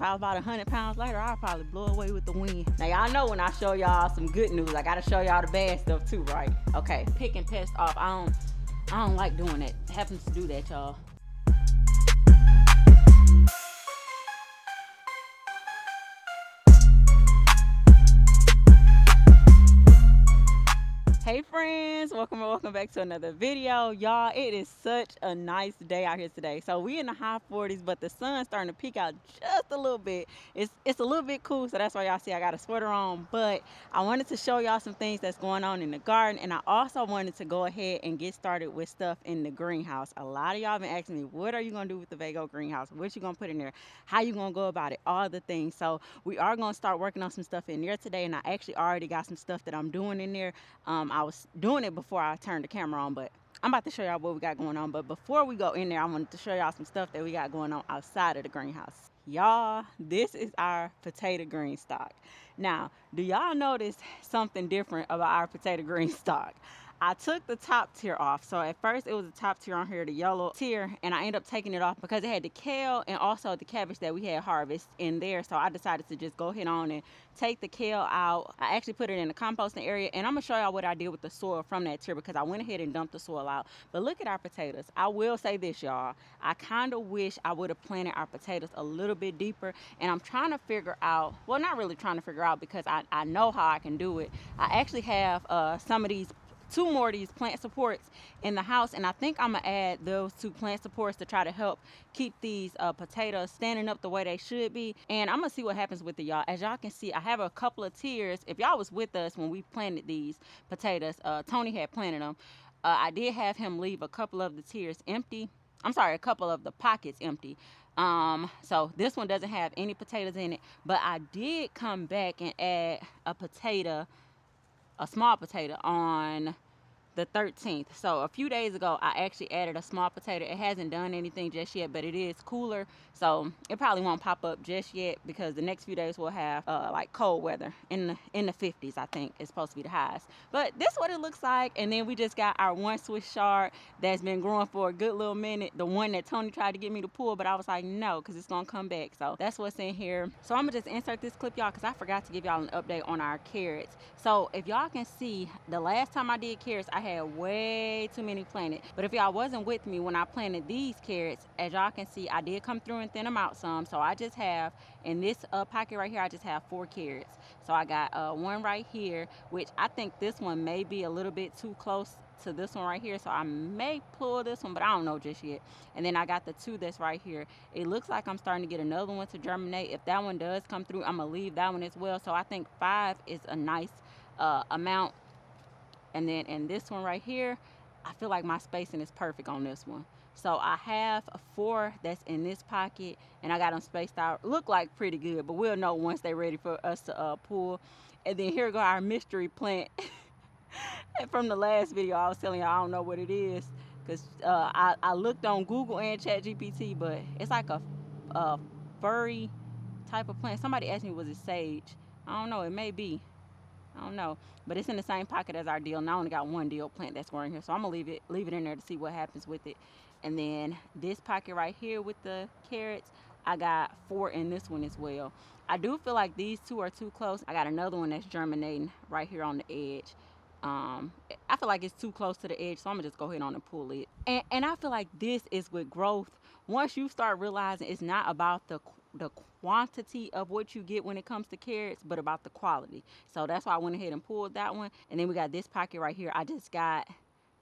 Probably about 100 pounds later, I'll probably blow away with the wind. Now y'all know when I show y'all some good news, I gotta show y'all the bad stuff too, right? Okay, picking pests off. I don't like doing that. It happens to do that, y'all. Hey friends, welcome back to another video. Y'all, it is such a nice day out here today. So we in the high 40s, but the sun's starting to peek out just a little bit. It's a little bit cool, so that's why y'all see I got a sweater on. But I wanted to show y'all some things that's going on in the garden, and I also wanted to go ahead and get started with stuff in the greenhouse. A lot of y'all been asking me, what are you gonna do with the Vago greenhouse? What you gonna put in there? How you gonna go about it? All the things. So we are gonna start working on some stuff in there today, and I actually already got some stuff that I'm doing in there. I was doing it before I turned the camera on, but I'm about to show y'all what we got going on. But before we go in there, I wanted to show y'all some stuff that we got going on outside of the greenhouse. Y'all, this is our potato green stock. Now, do y'all notice something different about our potato green stock? I took the top tier off. So at first it was the top tier on here, the yellow tier, and I ended up taking it off because it had the kale and also the cabbage that we had harvested in there. So I decided to just go ahead on and take the kale out. I actually put it in the composting area, and I'm gonna show y'all what I did with the soil from that tier because I went ahead and dumped the soil out. But look at our potatoes. I will say this, y'all. I kind of wish I would have planted our potatoes a little bit deeper, and I'm trying to figure out, well, not really trying to figure out because I know how I can do it. I actually have some of these two more of these plant supports in the house, and I think I'm gonna add those two plant supports to try to help keep these potatoes standing up the way they should be. And I'm gonna see what happens with it, y'all. As y'all can see, I have a couple of tiers. If y'all was with us when we planted these potatoes, Tony had planted them. I did have him leave a couple of the tiers empty. I'm sorry, a couple of the pockets empty. So this one doesn't have any potatoes in it, but I did come back and add a small potato on the 13th. So a few days ago, I actually added a small potato. It hasn't done anything just yet, but it is cooler, so it probably won't pop up just yet because the next few days we'll have like cold weather in the 50s. I think it's supposed to be the highs. But this is what it looks like. And then we just got our one Swiss chard that's been growing for a good little minute. The one that Tony tried to get me to pull, but I was like, no, because it's gonna come back. So that's what's in here. So I'm gonna just insert this clip, y'all, because I forgot to give y'all an update on our carrots. So if y'all can see, the last time I did carrots, I had way too many planted. But if y'all wasn't with me when I planted these carrots, as y'all can see, I did come through and thin them out some. So I just have, in this pocket right here, I just have 4 carrots. So I got one right here, which I think this one may be a little bit too close to this one right here, so I may pull this one, but I don't know just yet. And then I got the 2 that's right here. It looks like I'm starting to get another one to germinate. If that one does come through, I'm gonna leave that one as well. So I think 5 is a nice amount. And then in this one right here, I feel like my spacing is perfect on this one. So I have 4 that's in this pocket, and I got them spaced out. Look like pretty good, but we'll know once they're ready for us to pull. And then here go our mystery plant. And from the last video, I was telling y'all I don't know what it is because I looked on Google and ChatGPT, but it's like a furry type of plant. Somebody asked me, was it sage? I don't know. It may be. I don't know, but it's in the same pocket as our dill, and I only got 1 dill plant that's growing here, so I'm gonna leave it in there to see what happens with it. And then this pocket right here with the carrots, I got 4 in this one as well. I do feel like these 2 are too close. I got another one that's germinating right here on the edge. I feel like it's too close to the edge, so I'm gonna just go ahead on and pull it. And I feel like this is with growth. Once you start realizing it's not about the quantity of what you get when it comes to carrots, but about the quality. So that's why I went ahead and pulled that one. And then we got this pocket right here. I just got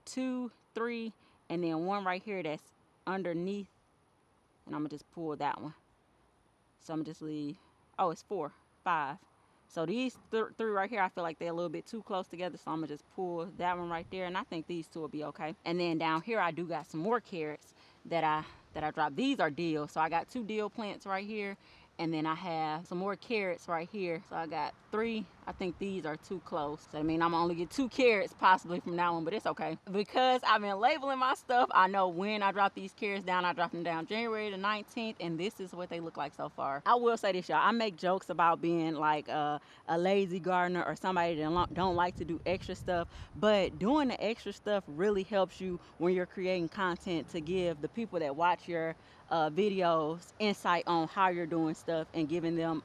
2, 3, and then 1 right here that's underneath. And I'm gonna just pull that one. So I'm gonna just leave, oh, it's 4, 5. So these 3 right here, I feel like they're a little bit too close together, so I'm gonna just pull that one right there, and I think these 2 will be okay. And then down here, I do got some more carrots that I dropped. These are dill, so I got 2 dill plants right here, and then I have some more carrots right here. So I got 3 I think these are too close. So I mean, I'm gonna only get 2 carrots possibly from now on, but it's okay. Because I've been labeling my stuff, I know when I drop these carrots down. I drop them down January the 19th, and this is what they look like so far. I will say this, y'all. I make jokes about being like a lazy gardener or somebody that don't like to do extra stuff, but doing the extra stuff really helps you when you're creating content to give the people that watch your videos insight on how you're doing stuff and giving them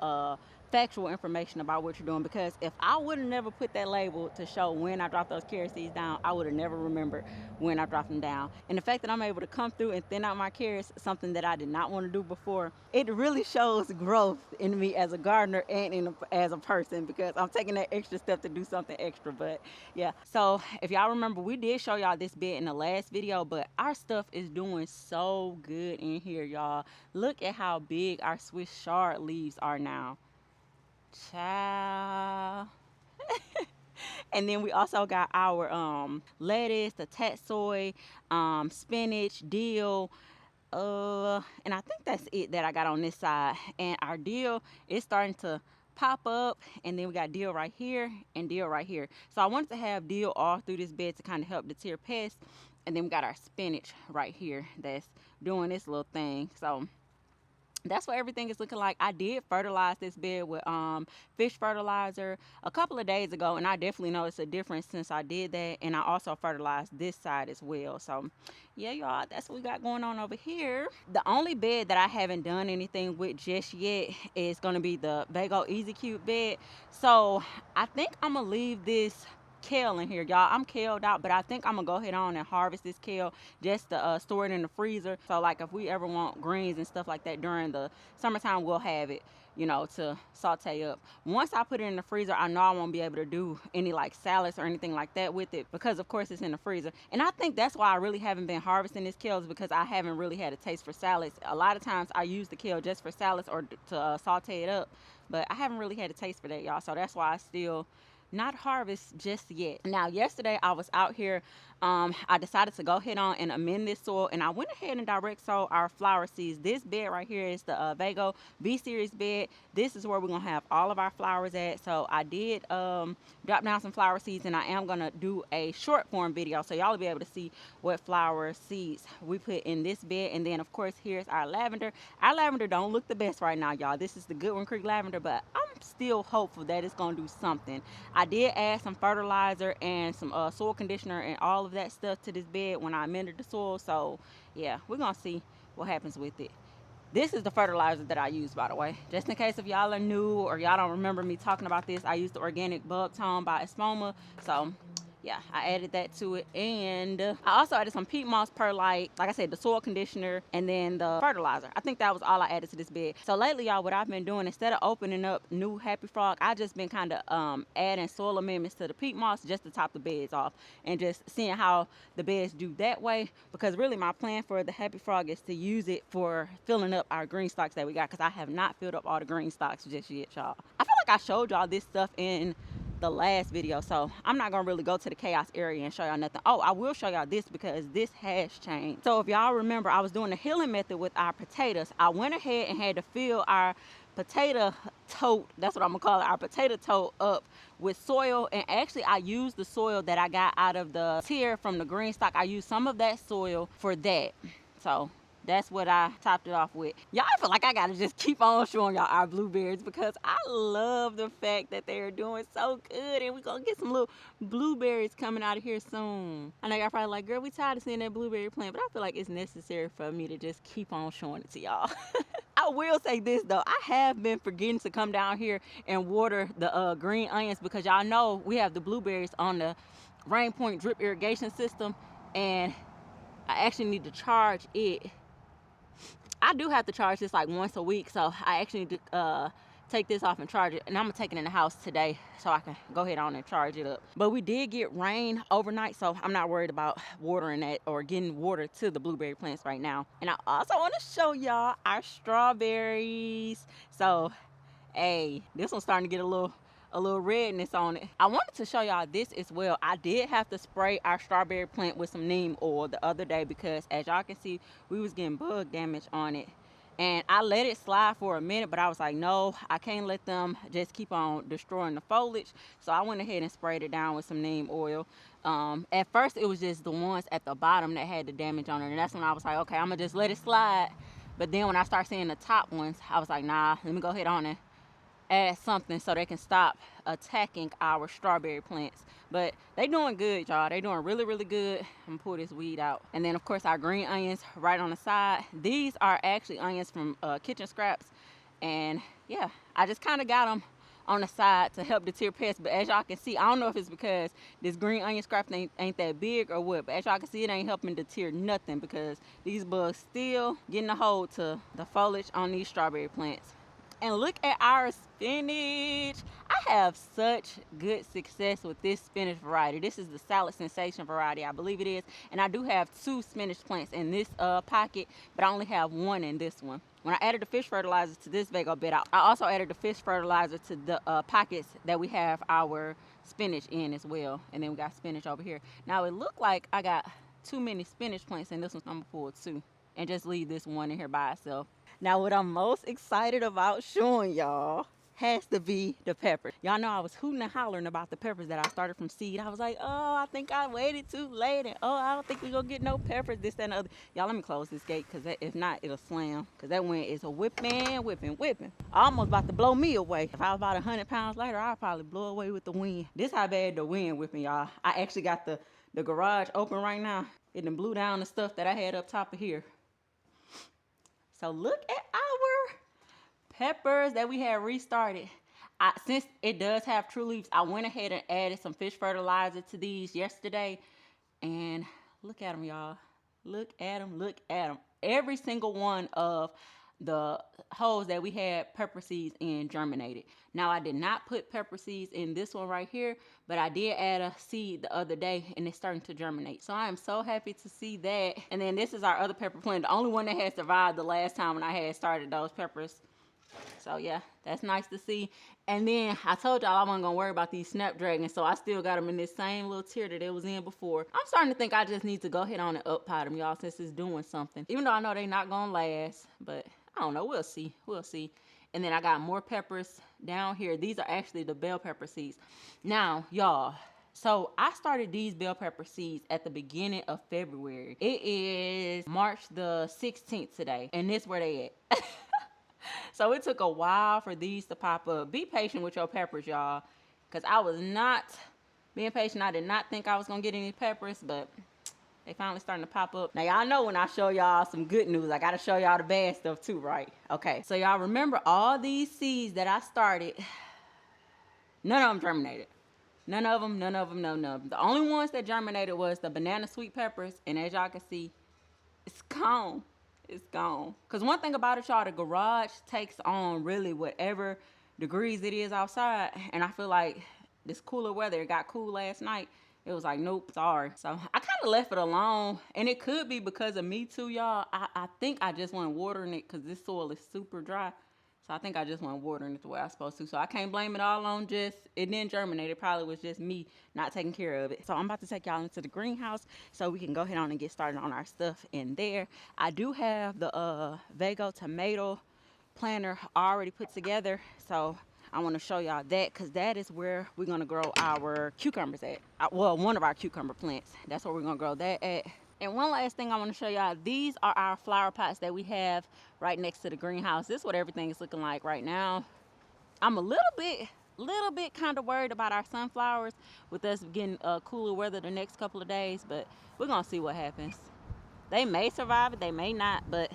factual information about what you're doing. Because if I would have never put that label to show when I dropped those carrot seeds down, I would have never remembered when I dropped them down. And the fact that I'm able to come through and thin out my carrots, something that I did not want to do before, it really shows growth in me as a gardener and as a person, because I'm taking that extra step to do something extra. But yeah, so if y'all remember, we did show y'all this bed in the last video, but our stuff is doing so good in here, y'all. Look at how big our Swiss chard leaves are now. Child. And then we also got our lettuce, the tatsoi, spinach, dill, and I think that's it that I got on this side. And our dill is starting to pop up, and then we got dill right here and dill right here. So I wanted to have dill all through this bed to kind of help deter pests. And then we got our spinach right here that's doing this little thing. So that's what everything is looking like. I did fertilize this bed with fish fertilizer a couple of days ago, and I definitely noticed a difference since I did that. And I also fertilized this side as well. So yeah, y'all, that's what we got going on over here. The only bed that I haven't done anything with just yet is going to be the Vago Easy Cube bed. So I think I'm gonna leave this kale in here, y'all. I'm kaleed out, but I think I'm gonna go ahead on and harvest this kale just to store it in the freezer. So like if we ever want greens and stuff like that during the summertime, we'll have it, you know, to saute up. Once I put it in the freezer, I know I won't be able to do any like salads or anything like that with it, because of course it's in the freezer. And I think that's why I really haven't been harvesting this kale, is because I haven't really had a taste for salads. A lot of times I use the kale just for salads or to saute it up, but I haven't really had a taste for that, y'all. So that's why I still not harvest just yet. Now yesterday I was out here, I decided to go ahead on and amend this soil, and I went ahead and direct sowed our flower seeds. This bed right here is the Vago B series bed. This is where we're gonna have all of our flowers at. So I did drop down some flower seeds, and I am gonna do a short form video so y'all will be able to see what flower seeds we put in this bed. And then of course here's our lavender. Our lavender don't look the best right now, y'all. This is the Goodwin Creek lavender, but I'm still hopeful that it's gonna do something. I did add some fertilizer and some soil conditioner and all of that stuff to this bed when I amended the soil. So yeah, we're gonna see what happens with it. This is the fertilizer that I use, by the way, just in case if y'all are new or y'all don't remember me talking about this. I use the organic bug tone by Espoma. So yeah, I added that to it. And I also added some peat moss perlite, like I said, the soil conditioner, and then the fertilizer. I think that was all I added to this bed. So lately, y'all, what I've been doing, instead of opening up new Happy Frog, I just been kind of adding soil amendments to the peat moss just to top the beds off, and just seeing how the beds do that way. Because really my plan for the Happy Frog is to use it for filling up our green stalks that we got, because I have not filled up all the green stalks just yet, y'all. I feel like I showed y'all this stuff in the last video, so I'm not gonna really go to the chaos area and show y'all nothing. Oh, I will show y'all this, because this has changed. So if y'all remember, I was doing the healing method with our potatoes. I went ahead and had to fill our potato tote, that's what I'm gonna call it, our potato tote, up with soil. And actually I used the soil that I got out of the tier from the green stock. I used some of that soil for that. So that's what I topped it off with. Y'all, I feel like I gotta just keep on showing y'all our blueberries, because I love the fact that they're doing so good, and we're gonna get some little blueberries coming out of here soon. I know y'all probably like, girl, we tired of seeing that blueberry plant, but I feel like it's necessary for me to just keep on showing it to y'all. I will say this though, I have been forgetting to come down here and water the green onions, because y'all know we have the blueberries on the Rain Point drip irrigation system, and I actually need to charge it. I do have to charge this like once a week, so I actually need to take this off and charge it, and I'm gonna take it in the house today so I can go ahead on and charge it up. But we did get rain overnight, so I'm not worried about watering that or getting water to the blueberry plants right now. And I also want to show y'all our strawberries. So hey, this one's starting to get a little redness on it. I wanted to show y'all this as well. I did have to spray our strawberry plant with some neem oil the other day, because as y'all can see, we was getting bug damage on it. And I let it slide for a minute, but I was like, no, I can't let them just keep on destroying the foliage. So I went ahead and sprayed it down with some neem oil. At first, it was just the ones at the bottom that had the damage on it. And that's when I was like, okay, I'm going to just let it slide. But then when I started seeing the top ones, I was like, nah, let me go ahead on and add something so they can stop attacking our strawberry plants. But they doing good, y'all. They doing really, really good. I'm gonna pull this weed out. And then of course our green onions right on the side. These are actually onions from kitchen scraps. And yeah, I just kind of got them on the side to help deter pests. But as y'all can see, I don't know if it's because this green onion scrap ain't that big or what, but as y'all can see, it ain't helping deter nothing because these bugs still getting a hold to the foliage on these strawberry plants. And look at our spinach. I have such good success with this spinach variety. This is the Salad Sensation variety, I believe it is. And I do have 2 spinach plants in this pocket, but I only have 1 in this one. When I added the fish fertilizer to this Vago bed, I also added the fish fertilizer to the pockets that we have our spinach in as well. And then we got spinach over here. Now it looked like I got too many spinach plants in this one, so I'm gonna pull 2 and just leave this one in here by itself. Now what I'm most excited about showing y'all has to be the peppers. Y'all know I was hooting and hollering about the peppers that I started from seed. I was like, oh, I think I waited too late. And oh, I don't think we're going to get no peppers, this, that, and the other. Y'all, let me close this gate because if not, it'll slam. Because that wind is a whipping. Almost about to blow me away. If I was about 100 pounds lighter, I'd probably blow away with the wind. This how bad the wind whipping, y'all. I actually got the garage open right now. It done blew down the stuff that I had up top of here. So look at our peppers that we had restarted. Since it does have true leaves, I went ahead and added some fish fertilizer to these yesterday. And look at them, y'all. Look at them. Every single one of the holes that we had pepper seeds in germinated. Now I did not put pepper seeds in this one right here, but I did add a seed the other day and it's starting to germinate. So I am so happy to see that. And then this is our other pepper plant, the only one that had survived the last time when I had started those peppers. So yeah, that's nice to see. And then I told y'all I wasn't gonna worry about these snapdragons, so I still got them in this same little tier that it was in before. I'm starting to think I just need to go ahead on and up pot them, y'all, since it's doing something. Even though I know they're not gonna last, but I don't know, we'll see. And then I got more peppers down here. These are actually the bell pepper seeds. Now, y'all, so I started these bell pepper seeds at the beginning of February. It is March the 16th today, and this where they at. So it took a while for these to pop up. Be patient with your peppers, y'all, because I was not being patient. I did not think I was going to get any peppers, but they finally starting to pop up. Now, y'all know when I show y'all some good news, I got to show y'all the bad stuff too, right? Okay, so y'all remember all these seeds that I started, none of them germinated. None of them. The only ones that germinated was the banana sweet peppers, and as y'all can see, it's gone. It's gone. Because one thing about it, y'all, the garage takes on really whatever degrees it is outside. And I feel like this cooler weather, it got cool last night. It was like, nope, sorry. So I kind of left it alone. And it could be because of me too, y'all. I think I just wasn't watering it because this soil is super dry. So I think I just wasn't watering it the way I was supposed to. So I can't blame it all on just, it didn't germinate. It probably was just me not taking care of it. So I'm about to take y'all into the greenhouse so we can go ahead on and get started on our stuff in there. I do have the Vago tomato planter already put together. So I want to show y'all that because that is where we're going to grow our cucumbers at. Well, one of our cucumber plants. That's where we're going to grow that at. And one last thing I want to show y'all, these are our flower pots that we have right next to the greenhouse. This is what everything is looking like right now. I'm a little bit kind of worried about our sunflowers with us getting cooler weather the next couple of days, but we're going to see what happens. They may survive it, they may not, but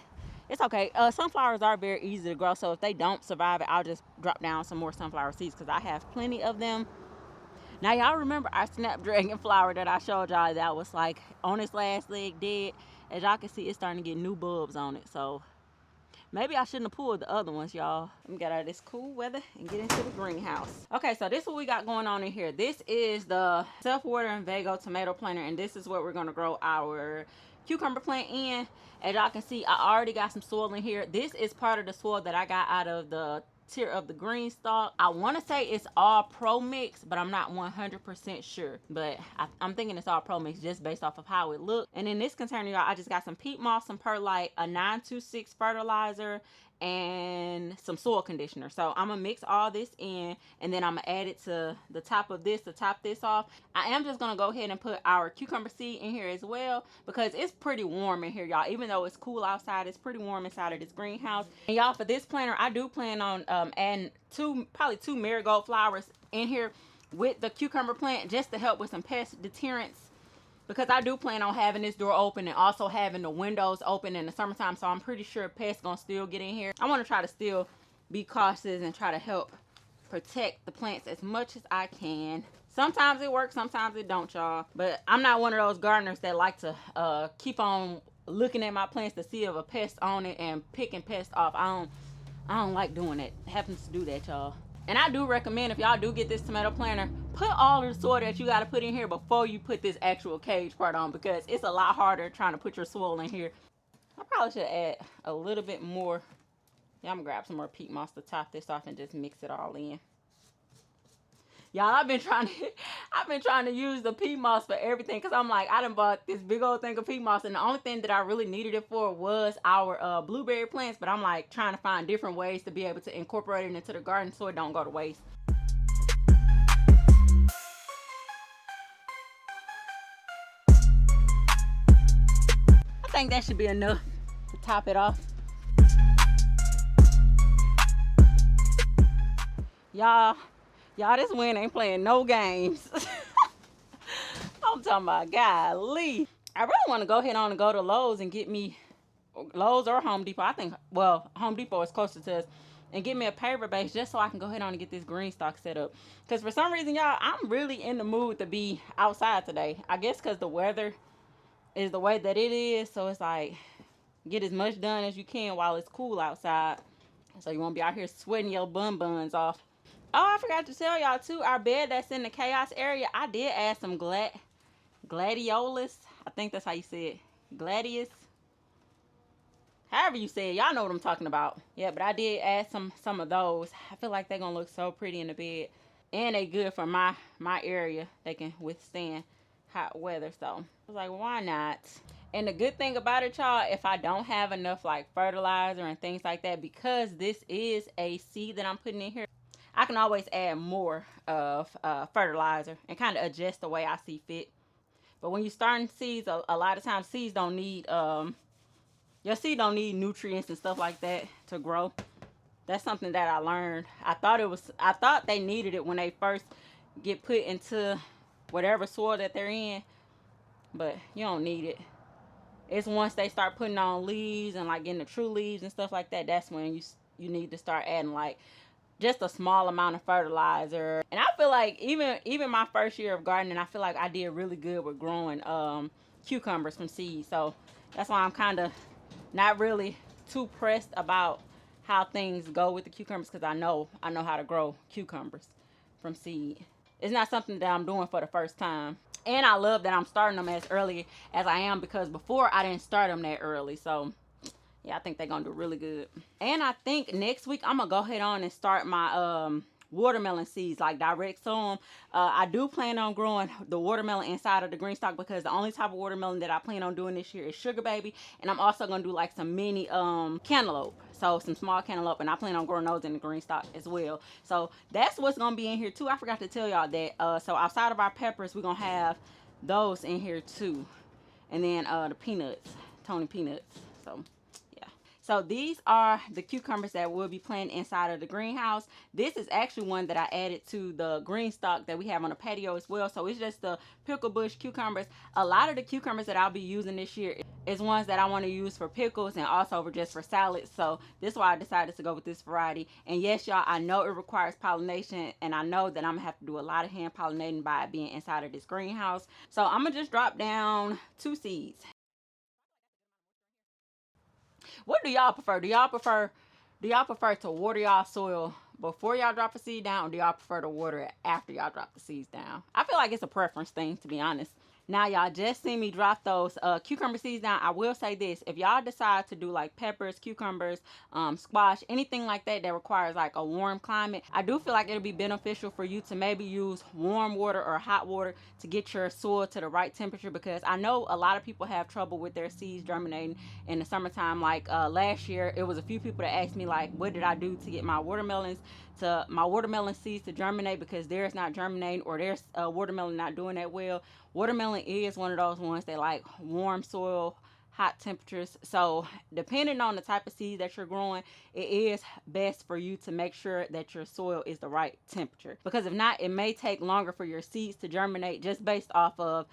it's okay. Sunflowers are very easy to grow, so if they don't survive it, I'll just drop down some more sunflower seeds because I have plenty of them. Now, y'all remember our snapdragon flower that I showed y'all that was like on its last leg dead? As y'all can see, it's starting to get new bulbs on it. So maybe I shouldn't have pulled the other ones, y'all. Let me get out of this cool weather and get into the greenhouse. Okay, so this is what we got going on in here. This is the self-watering Vago tomato planter, and this is what we're going to grow our cucumber plant in. As y'all can see, I already got some soil in here. This is part of the soil that I got out of the tier of the green stalk. I want to say it's all pro mix, but I'm not 100% sure. But I'm thinking it's all pro mix just based off of how it looks. And in this container, y'all, I just got some peat moss, some perlite, a 926 fertilizer, and some soil conditioner. So I'm gonna mix all this in, and then I'm gonna add it to the top of this to top this off. I am just gonna go ahead and put our cucumber seed in here as well, because it's pretty warm in here, y'all. Even though it's cool outside, it's pretty warm inside of this greenhouse. And y'all, for this planter, I do plan on adding probably two marigold flowers in here with the cucumber plant, just to help with some pest deterrents, because I do plan on having this door open and also having the windows open in the summertime. So I'm pretty sure pests gonna still get in here. I want to try to still be cautious and try to help protect the plants as much as I can. Sometimes it works, sometimes it don't, y'all. But I'm not one of those gardeners that like to keep on looking at my plants to see if a pest on it and picking pests off. I don't like doing it. It happens to do that, y'all. And I do recommend, if y'all do get this tomato planter, put all of the soil that you got to put in here before you put this actual cage part on, because it's a lot harder trying to put your soil in here. I probably should add a little bit more. Yeah, I'm gonna grab some more peat moss to top this off and just mix it all in. Y'all, I've been trying to use the peat moss for everything, because I'm like, I done bought this big old thing of peat moss, and the only thing that I really needed it for was our blueberry plants. But I'm like trying to find different ways to be able to incorporate it into the garden so it don't go to waste. I think that should be enough to top it off. Y'all, this wind ain't playing no games. I'm talking about, golly. I really want to go ahead on and go to Lowe's and get me, Lowe's or Home Depot. I think, well, Home Depot is closer to us, and get me a paper base just so I can go ahead on and get this green stalk set up. Because for some reason, y'all, I'm really in the mood to be outside today. I guess because the weather is the way that it is. So it's like, get as much done as you can while it's cool outside, so you won't be out here sweating your buns off. Oh, I forgot to tell y'all too, our bed that's in the chaos area, I did add some gladiolus. I think that's how you say it. Gladius. However you say it, y'all know what I'm talking about. Yeah, but I did add some of those. I feel like they're gonna look so pretty in the bed. And they good for my area. They can withstand hot weather. So I was like, why not? And the good thing about it, y'all, if I don't have enough like fertilizer and things like that, because this is a seed that I'm putting in here, I can always add more of fertilizer and kind of adjust the way I see fit. But when you're starting seeds, a lot of times seeds don't need, your seed don't need nutrients and stuff like that to grow. That's something that I learned. I thought they needed it when they first get put into whatever soil that they're in, but you don't need it. It's once they start putting on leaves and like getting the true leaves and stuff like that, that's when you need to start adding like just a small amount of fertilizer. And I feel like even my first year of gardening, I feel like I did really good with growing cucumbers from seed. So that's why I'm kind of not really too pressed about how things go with the cucumbers, because I know how to grow cucumbers from seed. It's not something that I'm doing for the first time. And I love that I'm starting them as early as I am, because before I didn't start them that early. So yeah, I think they're gonna do really good. And I think next week I'm gonna go ahead on and start my watermelon seeds, like direct sow them. I do plan on growing the watermelon inside of the green stalk, because the only type of watermelon that I plan on doing this year is sugar baby. And I'm also gonna do like some mini cantaloupe, so some small cantaloupe, and I plan on growing those in the green stalk as well. So that's what's gonna be in here too. I forgot to tell y'all that. So outside of our peppers, we're gonna have those in here too, and then the peanuts, Tony peanuts. So these are the cucumbers that we'll be planting inside of the greenhouse. This is actually one that I added to the green stalk that we have on the patio as well. So it's just the pickle bush cucumbers. A lot of the cucumbers that I'll be using this year is ones that I want to use for pickles and also just for salads. So this is why I decided to go with this variety. And yes, y'all, I know it requires pollination, and I know that I'm gonna have to do a lot of hand pollinating by it being inside of this greenhouse. So I'm gonna just drop down 2 seeds. What do y'all prefer? Do y'all prefer to water y'all soil before y'all drop a seed down, or do y'all prefer to water it after y'all drop the seeds down? I feel like it's a preference thing, to be honest. Now y'all just seen me drop those cucumber seeds down. I will say this: if y'all decide to do like peppers, cucumbers, squash, anything like that that requires like a warm climate, I do feel like it'll be beneficial for you to maybe use warm water or hot water to get your soil to the right temperature, because I know a lot of people have trouble with their seeds germinating in the summertime. Like last year, it was a few people that asked me like, what did I do to get my watermelon seeds to germinate, because theirs not germinating, or their watermelon not doing that well. Watermelon is one of those ones that like warm soil, hot temperatures. So depending on the type of seed that you're growing, it is best for you to make sure that your soil is the right temperature, because if not, it may take longer for your seeds to germinate, just based off of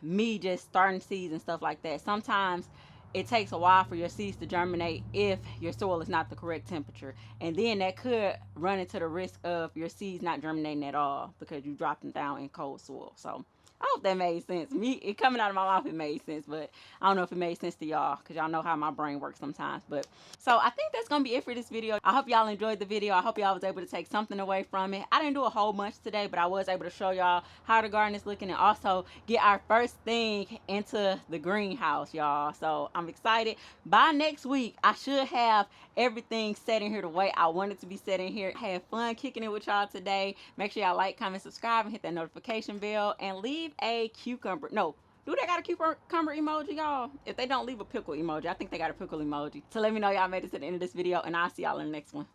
me just starting seeds and stuff like that. Sometimes it takes a while for your seeds to germinate if your soil is not the correct temperature, and then that could run into the risk of your seeds not germinating at all because you dropped them down in cold soil. So I hope that made sense. Me, it coming out of my mouth, it made sense, but I don't know if it made sense to y'all, because y'all know how my brain works sometimes. But so I think that's gonna be it for this video. I hope y'all enjoyed the video. I hope y'all was able to take something away from it. I didn't do a whole bunch today, but I was able to show y'all how the garden is looking, and also get our first thing into the greenhouse, y'all. So I'm excited. By next week, I should have everything set in here the way I want it to be set in here. I had fun kicking it with y'all today. Make sure y'all like, comment, subscribe, and hit that notification bell, and leave a cucumber. No, do they got a cucumber emoji, y'all? If they don't, leave a pickle emoji. I think they got a pickle emoji. So let me know y'all made it to the end of this video, and I'll see y'all in the next one.